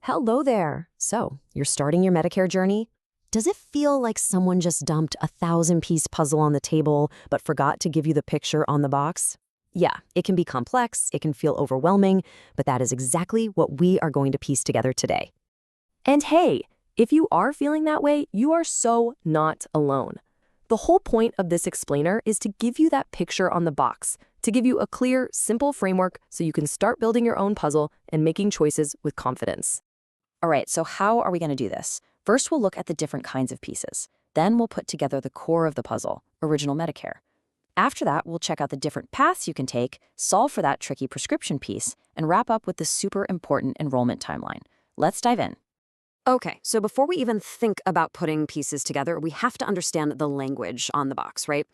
Hello there. So, you're starting your Medicare journey? Does it feel like someone just dumped a 1,000-piece puzzle on the table but forgot to give you the picture on the box? Yeah, it can be complex, it can feel overwhelming, but that is exactly what we are going to piece together today. And hey, if you are feeling that way, you are so not alone. The whole point of this explainer is to give you that picture on the box, to give you a clear, simple framework so you can start building your own puzzle and making choices with confidence. All right, so how are we going to do this? First, we'll look at the different kinds of pieces. Then we'll put together the core of the puzzle, original Medicare. After that, we'll check out the different paths you can take, solve for that tricky prescription piece, and wrap up with the super important enrollment timeline. Let's dive in. Okay, so before we even think about putting pieces together, we have to understand the language on the box, right?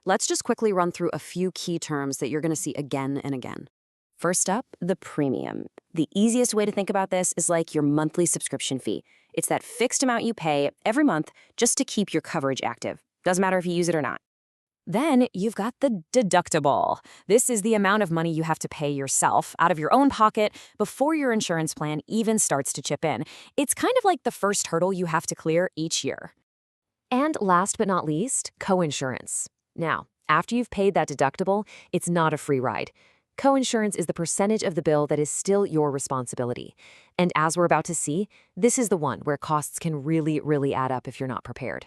Let's just quickly run through a few key terms that you're going to see again and again. First up, the premium. The easiest way to think about this is like your monthly subscription fee. It's that fixed amount you pay every month just to keep your coverage active. Doesn't matter if you use it or not. Then you've got the deductible. This is the amount of money you have to pay yourself out of your own pocket before your insurance plan even starts to chip in. It's kind of like the first hurdle you have to clear each year. And last but not least, coinsurance. Now, after you've paid that deductible, it's not a free ride. Coinsurance is the percentage of the bill that is still your responsibility. And as we're about to see, this is the one where costs can really add up if you're not prepared.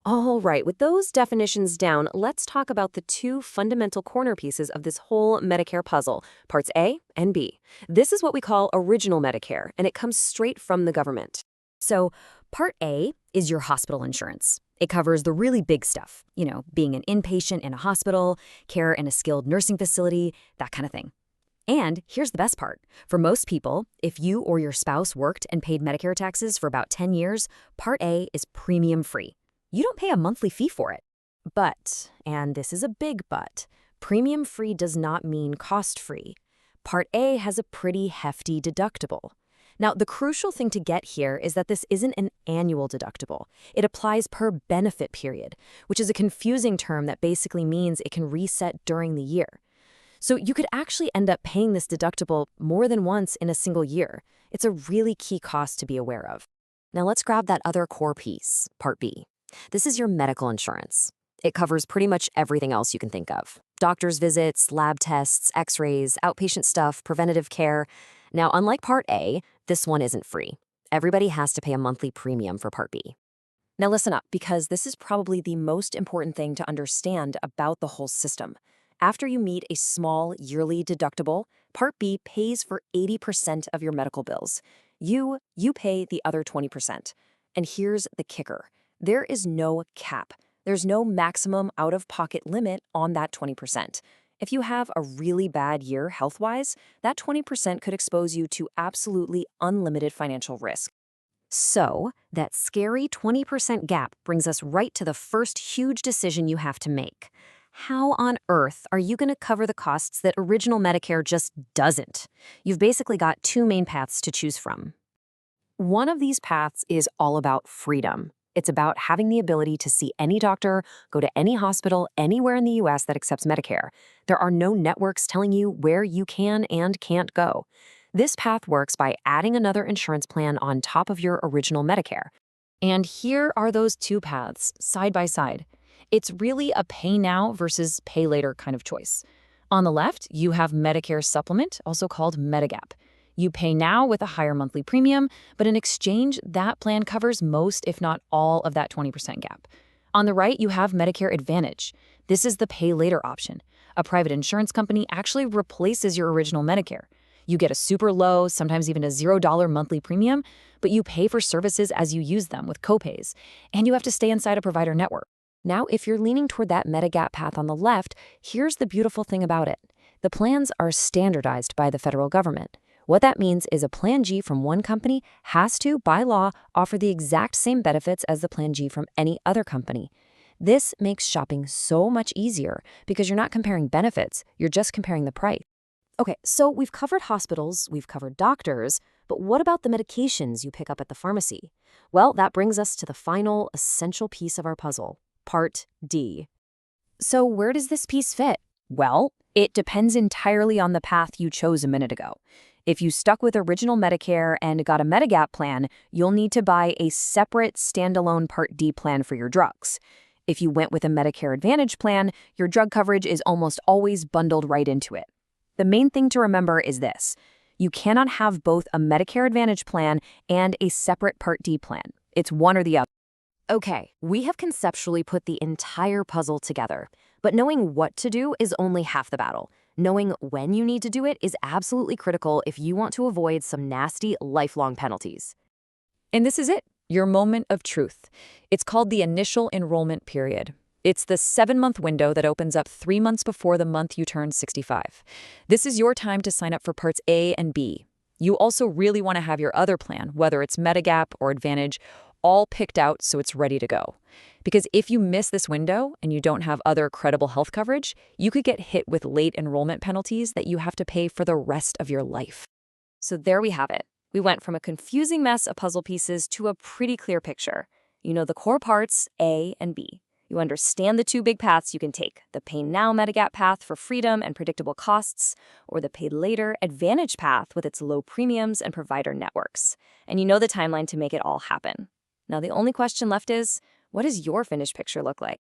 All right, with those definitions down, let's talk about the two fundamental corner pieces of this whole Medicare puzzle, Parts A and B. This is what we call original Medicare, and it comes straight from the government. So, Part A is your hospital insurance. It covers the really big stuff, being an inpatient in a hospital, care in a skilled nursing facility, that kind of thing. And here's the best part. For most people, if you or your spouse worked and paid Medicare taxes for about 10 years, Part A is premium-free. You don't pay a monthly fee for it. But, and this is a big but, premium-free does not mean cost-free. Part A has a pretty hefty deductible. Now, the crucial thing to get here is that this isn't an annual deductible. It applies per benefit period, which is a confusing term that basically means it can reset during the year. So you could actually end up paying this deductible more than once in a single year. It's a really key cost to be aware of. Now let's grab that other core piece, Part B. This is your medical insurance. It covers pretty much everything else you can think of. Doctor's visits, lab tests, x-rays, outpatient stuff, preventative care. Now, unlike Part A, this one isn't free. Everybody has to pay a monthly premium for Part B. Now listen up, because this is probably the most important thing to understand about the whole system. After you meet a small yearly deductible, Part B pays for 80% of your medical bills. You pay the other 20%. And here's the kicker. There is no cap. There's no maximum out-of-pocket limit on that 20%. If you have a really bad year health-wise, that 20% could expose you to absolutely unlimited financial risk. So, that scary 20% gap brings us right to the first huge decision you have to make. How on earth are you going to cover the costs that original Medicare just doesn't? You've basically got two main paths to choose from. One of these paths is all about freedom. It's about having the ability to see any doctor, go to any hospital anywhere in the US that accepts Medicare. There are no networks telling you where you can and can't go. This path works by adding another insurance plan on top of your original Medicare. And here are those two paths, side by side. It's really a pay now versus pay later kind of choice. On the left, you have Medicare Supplement, also called Medigap. You pay now with a higher monthly premium, but in exchange, that plan covers most, if not all, of that 20% gap. On the right, you have Medicare Advantage. This is the pay later option. A private insurance company actually replaces your original Medicare. You get a super low, sometimes even a $0 monthly premium, but you pay for services as you use them with copays, and you have to stay inside a provider network. Now, if you're leaning toward that Medigap path on the left, here's the beautiful thing about it. The plans are standardized by the federal government. What that means is a Plan G from one company has to, by law, offer the exact same benefits as the Plan G from any other company. This makes shopping so much easier because you're not comparing benefits, you're just comparing the price. Okay, so we've covered hospitals, we've covered doctors, but what about the medications you pick up at the pharmacy? Well, that brings us to the final essential piece of our puzzle, Part D. So where does this piece fit? Well, it depends entirely on the path you chose a minute ago. If you stuck with original Medicare and got a Medigap plan, you'll need to buy a separate standalone Part D plan for your drugs. If you went with a Medicare Advantage plan, your drug coverage is almost always bundled right into it. The main thing to remember is this: you cannot have both a Medicare Advantage plan and a separate Part D plan. It's one or the other. Okay, we have conceptually put the entire puzzle together, but knowing what to do is only half the battle. Knowing when you need to do it is absolutely critical if you want to avoid some nasty, lifelong penalties. And this is it, your moment of truth. It's called the initial enrollment period. It's the 7-month window that opens up 3 months before the month you turn 65. This is your time to sign up for Parts A and B. You also really want to have your other plan, whether it's Medigap or Advantage, all picked out so it's ready to go. Because if you miss this window and you don't have other credible health coverage, you could get hit with late enrollment penalties that you have to pay for the rest of your life. So there we have it. We went from a confusing mess of puzzle pieces to a pretty clear picture. You know the core parts, A and B. You understand the 2 big paths you can take, the Pay Now Medigap path for freedom and predictable costs, or the Pay Later Advantage path with its low premiums and provider networks. And you know the timeline to make it all happen. Now the only question left is, what does your finished picture look like?